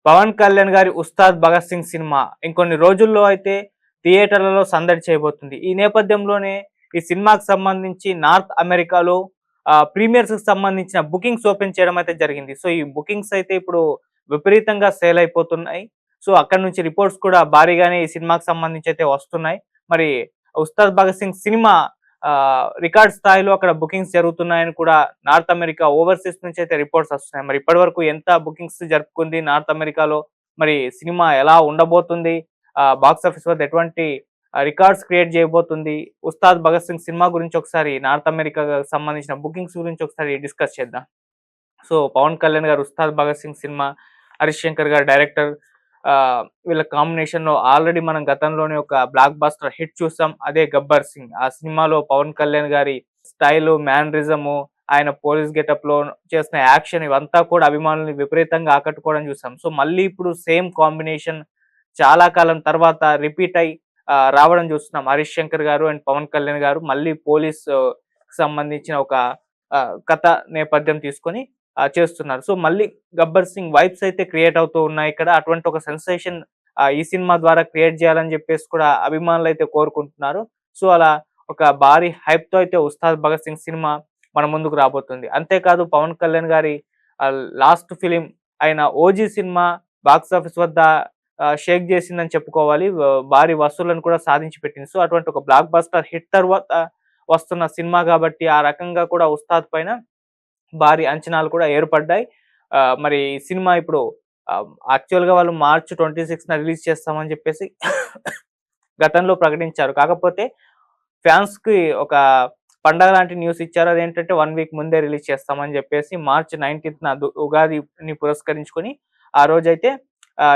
పవన్ కళ్యాణ్ గారి 'ఉస్తాద్ భగత్ సింగ్' సినిమా ఇంకొన్ని రోజుల్లో అయితే థియేటర్లలో సందడి చేయబోతుంది. ఈ నేపథ్యంలోనే ఈ సినిమాకి సంబంధించి నార్త్ అమెరికాలో ప్రీమియర్స్‌కి సంబంధించిన బుకింగ్స్ ఓపెన్ చేయడం అయితే జరిగింది. సో, ఈ బుకింగ్స్ అయితే ఇప్పుడు విపరీతంగా సేల్ అయిపోతున్నాయి. సో, అక్కడి నుంచి రిపోర్ట్స్ కూడా భారీగానే ఈ సినిమాకి సంబంధించి అయితే వస్తున్నాయి. మరి 'ఉస్తాద్ భగత్ సింగ్' సినిమా రికార్డ్ స్థాయిలో అక్కడ బుకింగ్స్ జరుగుతున్నాయని కూడా నార్త్ అమెరికా ఓవర్‌సీస్ నుంచి అయితే రిపోర్ట్స్ వస్తున్నాయి. మరి ఇప్పటివరకు ఎంత బుకింగ్స్ జరుపుకుంది నార్త్ అమెరికాలో? మరి సినిమా ఎలా ఉండబోతుంది? బాక్స్ ఆఫీస్ వద్ద ఎటువంటి రికార్డ్స్ క్రియేట్ చేయబోతుంది? 'ఉస్తాద్ భగత్ సింగ్' సినిమా గురించి ఒకసారి నార్త్ అమెరికాకి సంబంధించిన బుకింగ్స్ గురించి ఒకసారి డిస్కస్ చేద్దాం. సో, పవన్ కళ్యాణ్ గారు 'ఉస్తాద్ భగత్ సింగ్' సినిమా, హరీష్ శంకర్ గారు డైరెక్టర్, వీళ్ళ కాంబినేషన్‌లో ఆల్రెడీ మనం గతంలోనే ఒక బ్లాక్ బస్టర్ హిట్ చూసాం. అదే 'గబ్బర్ సింగ్'. ఆ సినిమాలో పవన్ కళ్యాణ్ గారి స్టైలు, మేనరిజము, ఆయన పోలీస్ గెటప్‌లో చేసిన యాక్షన్ ఇవంతా కూడా అభిమానుల్ని విపరీతంగా ఆకట్టుకోవడం చూసాం. సో, మళ్ళీ ఇప్పుడు సేమ్ కాంబినేషన్ చాలా కాలం తర్వాత రిపీట్ అయ్యి రావడం చూస్తున్నాం. హరీష్ శంకర్ గారు అండ్ పవన్ కళ్యాణ్ గారు మళ్ళీ పోలీస్ సంబంధించిన ఒక కథ నేపథ్యం తీసుకొని చేస్తున్నారు. సో, మళ్ళీ 'గబ్బర్ సింగ్' వైబ్స్ అయితే క్రియేట్ అవుతూ ఉన్నాయి ఇక్కడ. అటువంటి ఒక సెన్సేషన్ ఈ సినిమా ద్వారా క్రియేట్ చేయాలని చెప్పేసి కూడా అభిమానులైతే కోరుకుంటున్నారు. సో, అలా ఒక భారీ హైప్‌తో అయితే 'ఉస్తాద్ భగత్ సింగ్' సినిమా మన ముందుకు రాబోతుంది. అంతేకాదు పవన్ కళ్యాణ్ గారి లాస్ట్ ఫిల్మ్ అయిన 'ఓజీ' సినిమా బాక్స్ ఆఫీస్ వద్ద షేక్ చేసిందని చెప్పుకోవాలి. భారీ వసూళ్లను కూడా సాధించి పెట్టింది. సో, అటువంటి ఒక బ్లాక్ బస్టర్ హిట్ తర్వాత వస్తున్న సినిమా కాబట్టి ఆ రకంగా కూడా 'ఉస్తాద్' పైన భారీ అంచనాలు కూడా ఏర్పడ్డాయి. మరి ఈ సినిమా ఇప్పుడు యాక్చువల్‌గా వాళ్ళు మార్చ్ 26న రిలీజ్ చేస్తామని చెప్పేసి గతంలో ప్రకటించారు. కాకపోతే ఫ్యాన్స్‌కి ఒక పండగ లాంటి న్యూస్ ఇచ్చారు. అదేంటంటే 1 వీక్ ముందే రిలీజ్ చేస్తామని చెప్పేసి మార్చ్ 19న ఉగాదిని పురస్కరించుకొని ఆ రోజైతే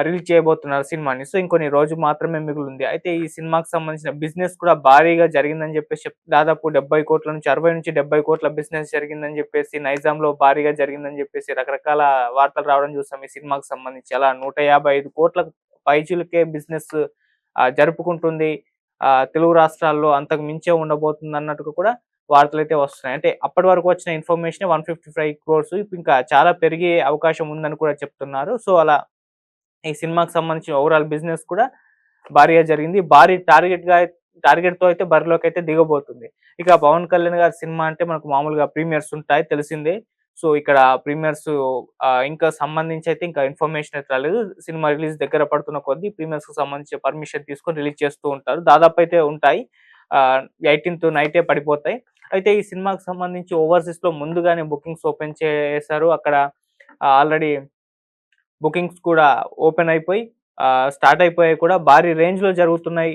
రిలీజ్ చేయబోతున్నారు సినిమాని. సో, ఇంకొన్ని రోజులు మాత్రమే మిగిలుంది. అయితే ఈ సినిమాకి సంబంధించిన బిజినెస్ కూడా భారీగా జరిగిందని చెప్పేసి దాదాపు 70,00,00,000 నుంచి 60-70,00,00,000 బిజినెస్ జరిగిందని చెప్పేసి, నైజాంలో భారీగా జరిగిందని చెప్పేసి రకరకాల వార్తలు రావడం చూసాం ఈ సినిమాకి సంబంధించి. అలా 155,00,00,000 పైచిలుకే బిజినెస్ జరుపుకుంటుంది. తెలుగు రాష్ట్రాల్లో అంతకు మించే ఉండబోతుందన్నట్టుగా కూడా వార్తలైతే వస్తున్నాయి. అంటే అప్పటి వరకు వచ్చిన ఇన్ఫర్మేషనే 155 క్రోర్స్. ఇప్పుడు ఇంకా చాలా పెరిగే అవకాశం ఉందని కూడా చెప్తున్నారు. సో, అలా ఈ సినిమాకి సంబంధించిన ఓవరాల్ బిజినెస్ కూడా భారీగా జరిగింది. భారీ టార్గెట్‌తో అయితే బరిలోకైతే దిగబోతుంది. ఇక పవన్ కళ్యాణ్ గారి సినిమా అంటే మనకు మామూలుగా ప్రీమియర్స్ ఉంటాయి తెలిసిందే. సో, ఇక్కడ ప్రీమియర్స్ ఇంకా సంబంధించి అయితే ఇంకా ఇన్ఫర్మేషన్ అయితే రాలేదు. సినిమా రిలీజ్ దగ్గర పడుతున్న కొద్దీ ప్రీమియర్స్‌కి సంబంధించి పర్మిషన్ తీసుకొని రిలీజ్ చేస్తూ ఉంటారు. దాదాపు అయితే ఉంటాయి. 18థ్ నైటే పడిపోతాయి. అయితే ఈ సినిమాకి సంబంధించి ఓవర్‌సీస్‌లో ముందుగానే బుకింగ్స్ ఓపెన్ చేశారు. అక్కడ ఆల్రెడీ బుకింగ్స్ కూడా ఓపెన్ అయిపోయి స్టార్ట్ అయిపోయాయి కూడా. భారీ రేంజ్‌లో జరుగుతున్నాయి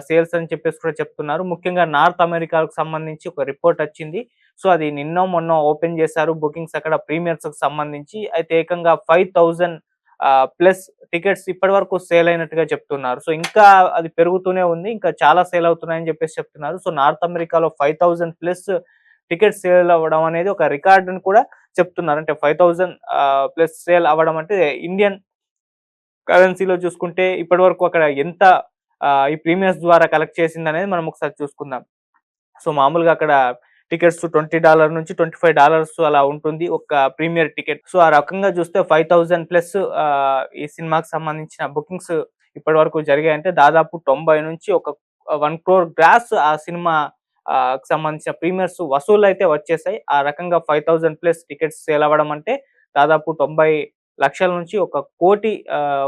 సేల్స్ అని చెప్పేసి కూడా చెప్తున్నారు. ముఖ్యంగా నార్త్ అమెరికాకు సంబంధించి ఒక రిపోర్ట్ వచ్చింది. సో, అది నిన్నో మొన్నో ఓపెన్ చేశారు బుకింగ్స్ అక్కడ ప్రీమియర్స్‌కి సంబంధించి. అయితే ఏకంగా 5,000 ప్లస్ టికెట్స్ ఇప్పటివరకు సేల్ అయినట్టుగా చెప్తున్నారు. సో, ఇంకా అది పెరుగుతూనే ఉంది. ఇంకా చాలా సేల్ అవుతున్నాయని చెప్పేసి చెప్తున్నారు. సో, నార్త్ అమెరికాలో 5,000 ప్లస్ టికెట్స్ సేల్ అవ్వడం అనేది ఒక రికార్డ్ అని కూడా చెప్తున్నారు. అంటే 5,000 ప్లస్ సేల్ అవ్వడం అంటే ఇండియన్ కరెన్సీలో చూసుకుంటే ఇప్పటివరకు అక్కడ ఎంత ఈ ప్రీమియర్స్ ద్వారా కలెక్ట్ చేసిందనేది మనం ఒకసారి చూసుకుందాం. సో, మామూలుగా అక్కడ టికెట్స్ $20 నుంచి $25 అలా ఉంటుంది ఒక ప్రీమియర్ టికెట్. సో, ఆ రకంగా చూస్తే 5,000 ప్లస్ ఈ సినిమాకి సంబంధించిన బుకింగ్స్ ఇప్పటివరకు జరిగాయంటే దాదాపు 90 నుంచి ఒక 1 క్రోర్ గ్రాస్ ఆ సినిమా కి సంబంధించిన ప్రీమియర్స్ వసూళ్లయితే వచ్చేసాయి. ఆ రకంగా 5,000 ప్లస్ టికెట్స్ సేల్ అవ్వడం అంటే దాదాపు 90,00,000 నుంచి 1,00,00,000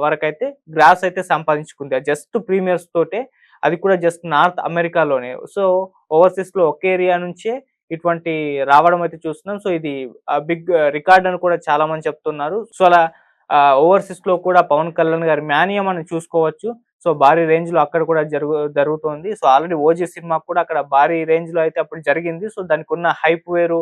వరకైతే గ్రాస్ అయితే సంపాదించుకుంది. జస్ట్ ప్రీమియర్స్ తోటే. అది కూడా జస్ట్ నార్త్ అమెరికాలోనే. సో, ఓవర్‌సీస్‌లో ఒక ఏరియా నుంచే ఇటువంటి రావడం అయితే చూస్తున్నాం. సో, ఇది బిగ్ రికార్డ్ అని కూడా చాలా మంది చెప్తున్నారు. సో, అలా ఓవర్‌సీస్‌లో కూడా పవన్ కళ్యాణ్ గారి మానియా మనం చూసుకోవచ్చు. సో, భారీ రేంజ్‌లో అక్కడ కూడా జరుగుతోంది. సో, ఆల్రెడీ 'ఓజీ' సినిమా కూడా అక్కడ భారీ రేంజ్‌లో అయితే అప్పుడు జరిగింది. సో, దానికున్న హైప్ వేరు.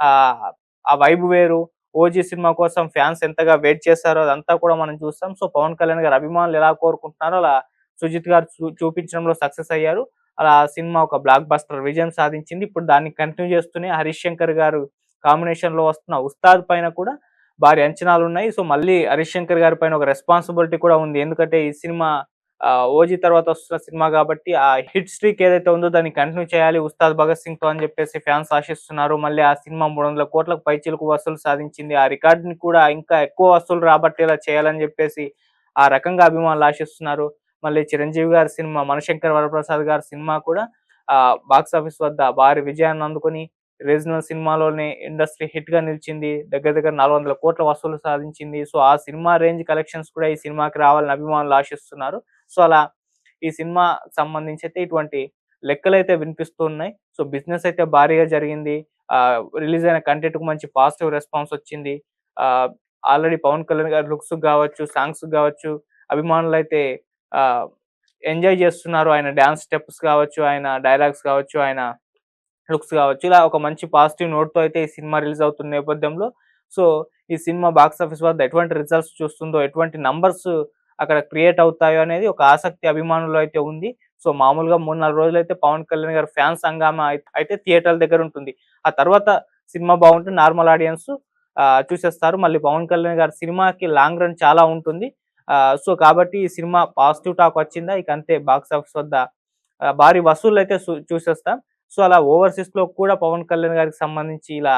ఆహ్, ఆ వైబ్ వేరు. 'ఓజీ' సినిమా కోసం ఫ్యాన్స్ ఎంతగా వెయిట్ చేశారో అదంతా కూడా మనం చూస్తాం. సో, పవన్ కళ్యాణ్ గారి అభిమానులు ఎలా కోరుకుంటున్నారో అలా సుజిత్ గారు చూపించడంలో సక్సెస్ అయ్యారు. అలా ఆ సినిమా ఒక బ్లాక్ బస్టర్ విజయం సాధించింది. ఇప్పుడు దాన్ని కంటిన్యూ చేస్తూనే హరీష్ శంకర్ గారు కాంబినేషన్‌లో వస్తున్న 'ఉస్తాద్' పైన కూడా భారీ అంచనాలున్నాయి. సో, మళ్ళీ హరీష్ శంకర్ గారి పైన ఒక రెస్పాన్సిబిలిటీ కూడా ఉంది. ఎందుకంటే ఈ సినిమా ఓజీ తర్వాత వస్తున్న సినిమా కాబట్టి ఆ హిట్ స్ట్రీక్ ఏదైతే ఉందో దాన్ని కంటిన్యూ చేయాలి ఉస్తాద్ భగత్ సింగ్ తో అని చెప్పేసి ఫ్యాన్స్ ఆశిస్తున్నారు. మళ్ళీ ఆ సినిమా 300 కోట్లకు పైచిలుకు వసూలు సాధించింది. ఆ రికార్డుని కూడా ఇంకా ఎక్కువ వసూలు రాబట్టేలా చేయాలని చెప్పేసి ఆ రకంగా అభిమానులు ఆశిస్తున్నారు. మళ్ళీ చిరంజీవి గారి సినిమా 'మనశంకర వరప్రసాద్' గారి సినిమా కూడా బాక్స్ ఆఫీస్ వద్ద భారీ విజయాన్ని అందుకొని రీజనల్ సినిమాలోనే ఇండస్ట్రీ హిట్ గా నిలిచింది. దగ్గర దగ్గర 400 కోట్ల వసూలు సాధించింది. సో ఆ సినిమా రేంజ్ కలెక్షన్స్ కూడా ఈ సినిమాకి రావాలని అభిమానులు ఆశిస్తున్నారు. సో అలా ఈ సినిమా సంబంధించి అయితే ఇటువంటి లెక్కలైతే వినిపిస్తున్నాయి. సో బిజినెస్ అయితే భారీగా జరిగింది. రిలీజ్ అయిన కంటెంట్‌కి మంచి పాజిటివ్ రెస్పాన్స్ వచ్చింది. ఆహ్, ఆల్రెడీ పవన్ కళ్యాణ్ గారి లుక్స్‌కి గావచ్చు, సాంగ్స్‌కి గావచ్చు అభిమానులైతే ఆహ్, ఎంజాయ్ చేస్తున్నారు. ఆయన డాన్స్ స్టెప్స్ కావచ్చు, ఆయన డైలాగ్స్ కావచ్చు, ఆయన లుక్స్ కావచ్చు. ఇలా ఒక మంచి పాజిటివ్ నోట్‌తో అయితే ఈ సినిమా రిలీజ్ అవుతున్న నేపథ్యంలో సో ఈ సినిమా బాక్స్ ఆఫీస్ వద్ద ఎటువంటి రిజల్ట్స్ చూస్తుందో, ఎటువంటి నంబర్స్ అక్కడ క్రియేట్ అవుతాయో అనేది ఒక ఆసక్తి అభిమానుల్లో అయితే ఉంది. సో మామూలుగా 3, 4 రోజులైతే పవన్ కళ్యాణ్ గారి ఫ్యాన్స్ హంగామా అయితే థియేటర్ల దగ్గర ఉంటుంది. ఆ తర్వాత సినిమా బాగుంటే నార్మల్ ఆడియన్స్ చూసేస్తారు. మళ్ళీ పవన్ కళ్యాణ్ గారి సినిమాకి లాంగ్ రన్ చాలా ఉంటుంది. సో కాబట్టి ఈ సినిమా పాజిటివ్ టాక్ వచ్చిందా ఇక అంతే బాక్స్ ఆఫీస్ వద్ద భారీ వసూళ్ళైతే చూసేస్తాం. సో అలా ఓవర్‌సీస్‌లో కూడా పవన్ కళ్యాణ్ గారికి సంబంధించి ఇలా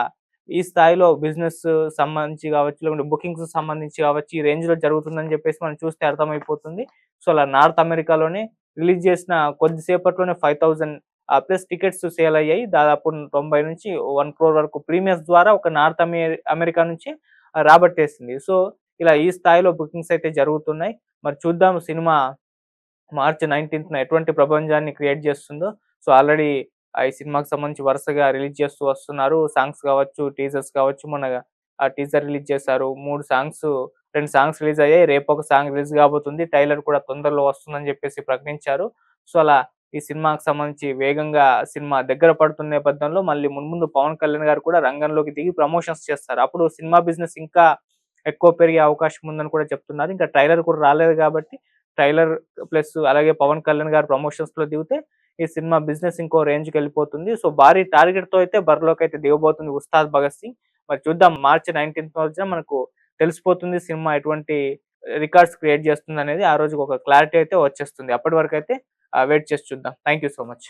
ఈ స్థాయిలో బిజినెస్ సంబంధించి కావచ్చు, లేకుంటే బుకింగ్స్ సంబంధించి కావచ్చు, ఈ రేంజ్‌లో జరుగుతుందని చెప్పేసి మనం చూస్తే అర్థమైపోతుంది. సో అలా నార్త్ అమెరికాలోనే రిలీజ్ చేసిన కొద్ది సేపట్లోనే 5000 ప్లస్ టికెట్స్ సేల్ అయ్యాయి. దాదాపు 90-1 crore వరకు ప్రీమియర్స్ ద్వారా ఒక నార్త్ అమెరికా నుంచి రాబట్టేసింది. సో ఇలా ఈ స్థాయిలో బుకింగ్స్ అయితే జరుగుతున్నాయి. మరి చూద్దాం సినిమా మార్చ్ 19న ఎటువంటి ప్రభంజాన్ని క్రియేట్ చేస్తుందో. సో ఆల్రెడీ ఈ సినిమాకి సంబంధించి వరుసగా రిలీజ్ చేస్తూ వస్తున్నారు. సాంగ్స్ కావచ్చు, టీజర్స్ కావచ్చు. మొన్న టీజర్ రిలీజ్ చేశారు. 2 సాంగ్స్ రిలీజ్ అయ్యాయి. రేపు ఒక సాంగ్ రిలీజ్ కాబోతుంది. ట్రైలర్ కూడా తొందరలో వస్తుందని చెప్పేసి ప్రకటించారు. సో అలా ఈ సినిమాకి సంబంధించి వేగంగా సినిమా దగ్గర పడుతున్న నేపథ్యంలో మళ్ళీ మున్ముందు పవన్ కళ్యాణ్ గారు కూడా రంగంలోకి దిగి ప్రమోషన్స్ చేస్తారు. అప్పుడు సినిమా బిజినెస్ ఇంకా ఎక్కువ పెరిగే అవకాశం ఉందని కూడా చెప్తున్నారు. ఇంకా ట్రైలర్ కూడా రాలేదు కాబట్టి ట్రైలర్ ప్లస్ అలాగే పవన్ కళ్యాణ్ గారు ప్రమోషన్స్‌లో దిగితే ఈ సినిమా బిజినెస్ ఇంకో రేంజ్‌కెళ్ళిపోతుంది. సో భారీ టార్గెట్‌తో అయితే బరిలోకైతే దిగబోతుంది 'ఉస్తాద్ భగత్ సింగ్'. మరి చూద్దాం మార్చి 19థ్ రోజున మనకు తెలిసిపోతుంది సినిమా ఎటువంటి రికార్డ్స్ క్రియేట్ చేస్తుందనేది. ఆ రోజుకి ఒక క్లారిటీ అయితే వచ్చేస్తుంది. అప్పటి వరకైతే వెయిట్ చేసి చూద్దాం. Thank you so much.